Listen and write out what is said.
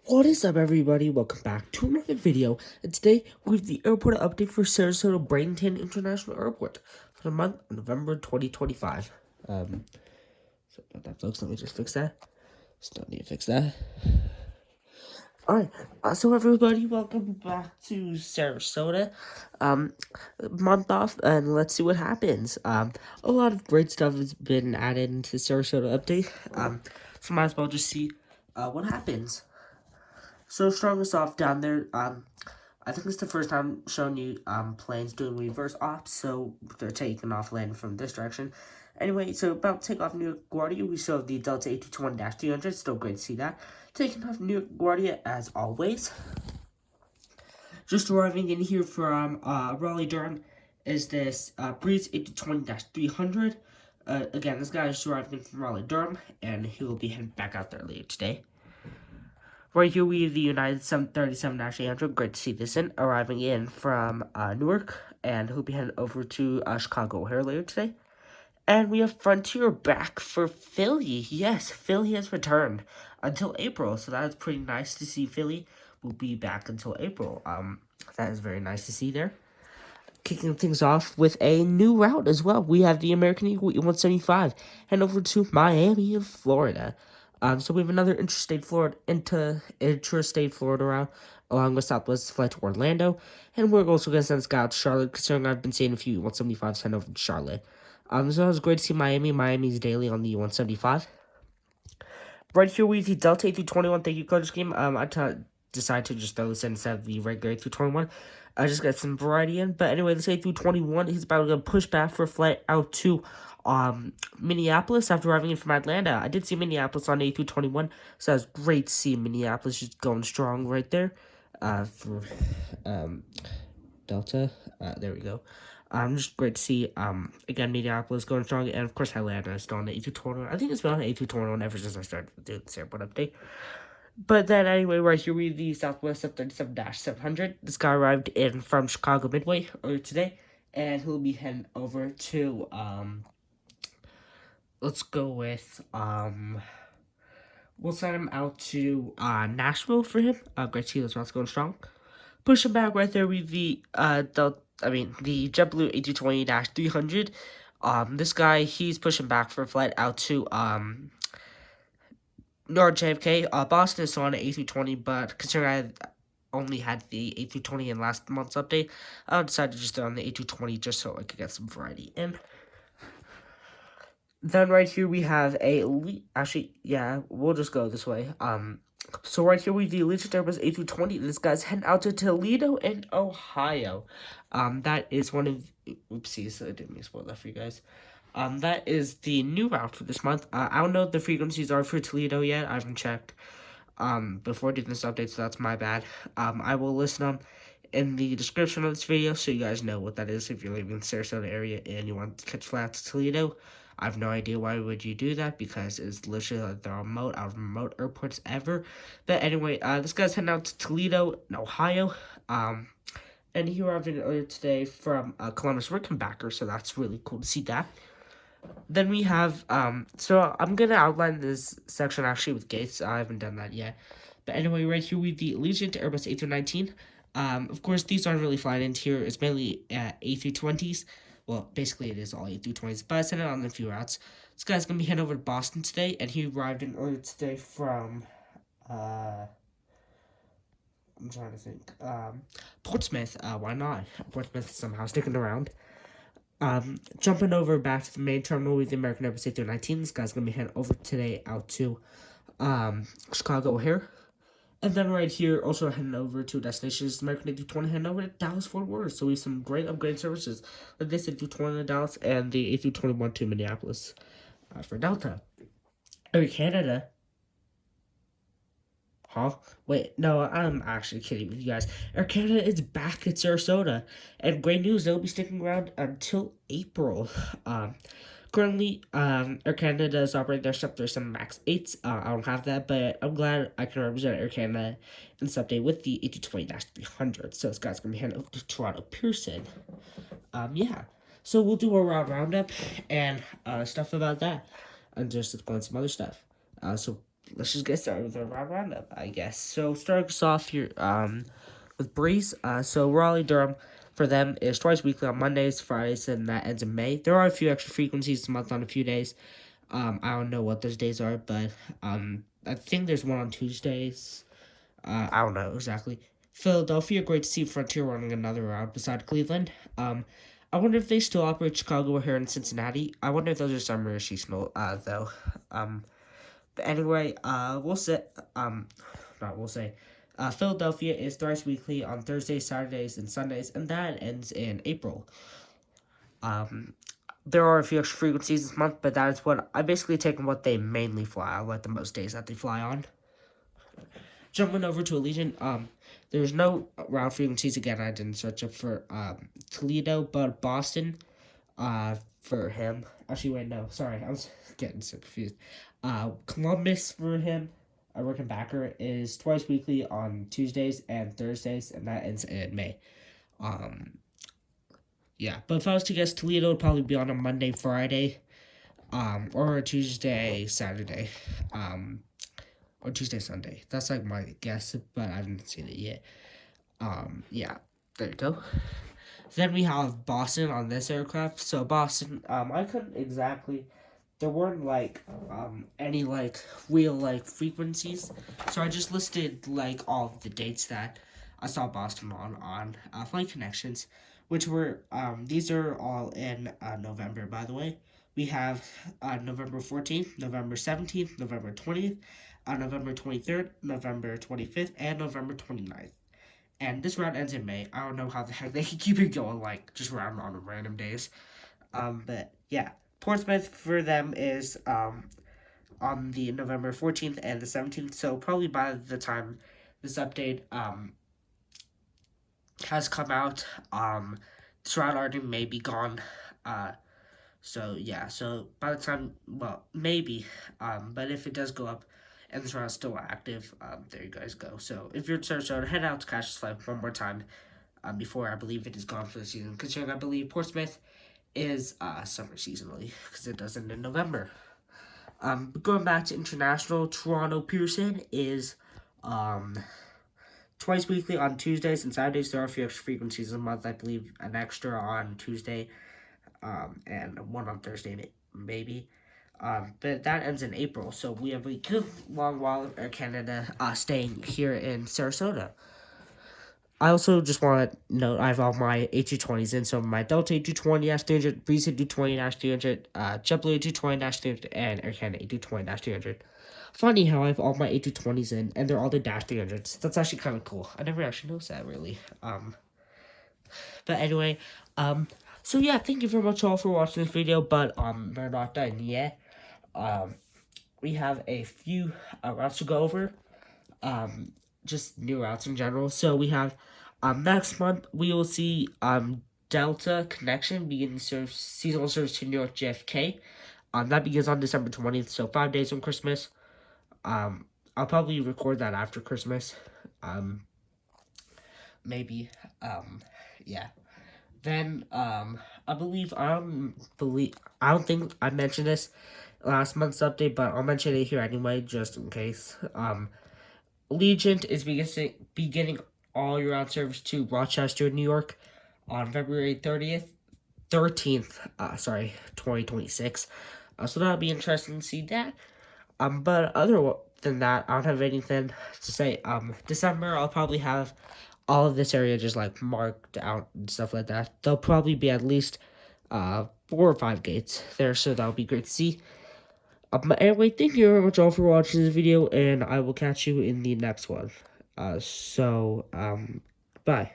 What is up, everybody? Welcome back to another video. And today we have the airport update for Sarasota Bradenton International Airport for the month of November 2025. So about that, folks. Let me just fix that. Still need to fix that. Alright, so everybody, welcome back to Sarasota. Month off, and let's see what happens. A lot of great stuff has been added into Sarasota update. So might as well just see what happens. So strongest off down there, I think it's the first time showing you planes doing reverse ops, so they're taking off landing from this direction. Anyway, so about to take off New York LaGuardia, we still have the Delta A220-300, still great to see that. Taking off New York LaGuardia as always. Just arriving in here from Raleigh-Durham is this Breeze A220-300. Again, this guy is arriving from Raleigh-Durham, and he will be heading back out there later today. Right here we have the United 737-800, great to see this in, arriving in from Newark, and he'll be heading over to Chicago O'Hare later today. And we have Frontier back for Philly. Yes, Philly has returned until April, so that is pretty nice to see. Philly will be back until April. That is very nice to see there. Kicking things off with a new route as well. We have the American Eagle E-175 heading over to Miami, Florida. So we have another intrastate Florida route along with Southwest flight to Orlando. And we're also going to send this guy out to Charlotte, considering I've been seeing a few E-175s head over to Charlotte. So it was great to see Miami. Miami's daily on the E-175. Right here we have the Delta A321. Thank you, Coach Game. I decided to just throw this in instead of the regular A321. I just got some variety in. But anyway, this A321 is about to push back for a flight out to Minneapolis after arriving in from Atlanta. I did see Minneapolis on A321, so it was great to see Minneapolis just going strong right there for Delta. There we go. Just great to see, again, Minneapolis going strong, and of course Atlanta is still on the A221. I think it's been on the A221 ever since I started doing this airport update. But then anyway, right here we have the Southwest 737-700. This guy arrived in from Chicago Midway earlier today, and he'll be heading over to, let's go with, we'll send him out to, Nashville for him. Great to see those routes going strong. Pushing back right there with the, the JetBlue A220-300. This guy, he's pushing back for a flight out to, North JFK. Boston is still on the A320, but considering I only had the A320 in last month's update, I decided to just stay on the A220 just so I could get some variety in. Then right here we have actually, yeah, we'll just go this way. So right here we have the Allegiant Airbus A320. This guy's heading out to Toledo in Ohio. That is one of, oopsies, I didn't mean to spoil that for you guys. That is the new route for this month. I don't know what the frequencies are for Toledo yet. I haven't checked before doing this update, so that's my bad. I will list them in the description of this video so you guys know what that is if you're leaving the Sarasota area and you want to catch flights to Toledo. I have no idea why would you do that because it's literally like the out of remote airports ever. But anyway, this guy's heading out to Toledo in Ohio. And he arrived in earlier today from Columbus Rickenbacker, so that's really cool to see that. Then we have, so I'm going to outline this section actually with gates. I haven't done that yet. But anyway, right here we have the Allegiant Airbus A319. Of course, these aren't really flying into here. It's mainly A320s. Well, basically it is all A320s, but I sent it on a few routes. This guy's going to be heading over to Boston today, and he arrived in earlier today from, I'm trying to think, Portsmouth. Why not? Portsmouth is somehow sticking around. Jumping over back to the main terminal with the American Airbus A319. This guy's going to be heading over today out to Chicago O'Hare. And then right here, also heading over to destinations, American A320 heading over to Dallas Fort Worth. So we have some great upgrade services like this A320 to Dallas and the A321 to Minneapolis for Delta. Air Canada. Huh? Wait, no, I'm actually kidding with you guys. Air Canada is back at Sarasota. And great news, they'll be sticking around until April. Currently, Air Canada is operating their 737 MAX 8s. I don't have that, but I'm glad I can represent Air Canada in this update with the A220-300. So this guy's going to be heading over to Toronto Pearson. Yeah. So we'll do a roundup and stuff about that. And just explain some other stuff. So let's just get started with our roundup, I guess. So starting us off here, with Breeze. So Raleigh Durham for them is twice weekly on Mondays, Fridays, and that ends in May. There are a few extra frequencies a month on a few days. I don't know what those days are, but I think there's one on Tuesdays. I don't know exactly. Philadelphia, great to see Frontier running another round beside Cleveland. I wonder if they still operate Chicago here in Cincinnati. I wonder if those are summer seasonal, though. But anyway, we'll say, Philadelphia is thrice weekly on Thursdays, Saturdays, and Sundays, and that ends in April. There are a few extra frequencies this month, but that is what I basically taken what they mainly fly. I like the most days that they fly on. Jumping over to Allegiant, there's no round frequencies again. I didn't search up for Toledo, but Boston, for him. Actually, wait, no, sorry, I was getting so confused. Columbus for him, a working backer, is twice weekly on Tuesdays and Thursdays, and that ends in May. Yeah, but if I was to guess, Toledo would probably be on a Monday, Friday, or a Tuesday, Saturday, or Tuesday, Sunday. That's like my guess, but I haven't seen it yet. Yeah, there you go. Then we have Boston on this aircraft. So Boston, I couldn't exactly. There weren't like any like real like frequencies, so I just listed like all of the dates that I saw Boston on Flight Connections, which were these are all in November, by the way. We have November 14th, November 17th, November 20th, November 23rd, November 25th, and November 29th. And this round ends in May. I don't know how the heck they can keep it going, like, just round on random days. But, yeah. Portsmouth for them is on the November 14th and the 17th. So, probably by the time this update has come out, this round already may be gone. So, yeah. So, by the time, well, maybe. But if it does go up, and this round is still active, there you guys go. So if you're in Sarasota, head out to catch this flight one more time before I believe it is gone for the season, considering I believe Portsmouth is summer seasonally, because it does end in November. Going back to international, Toronto Pearson is twice weekly on Tuesdays and Saturdays. There are a few extra frequencies a month, I believe an extra on Tuesday and one on Thursday, maybe. But that ends in April, so we have a good long while of Air Canada staying here in Sarasota. I also just want to note I have all my A220s in, so my Delta A220-300, Breeze A220-300, JetBlue A220-300, and Air Canada A220-300. Funny how I have all my A220s in, and they're all the -300s. That's actually kind of cool. I never actually noticed that, really. But anyway, so yeah, thank you very much all for watching this video, but we're not done yet. We have a few routes to go over, just new routes in general. So we have next month we will see Delta Connection beginning seasonal service to New York JFK. That begins on December 20th, so 5 days from Christmas. I'll probably record that after Christmas. Maybe. Yeah. Then I don't think I mentioned this last month's update, but I'll mention it here anyway, just in case. Allegiant is beginning all year round service to Rochester, New York, on February 13th, 2026. So that'll be interesting to see that. But other than that, I don't have anything to say. December, I'll probably have all of this area just like marked out and stuff like that. There'll probably be at least 4 or 5 gates there, so that'll be great to see. But anyway, thank you very much all for watching this video, and I will catch you in the next one. Bye.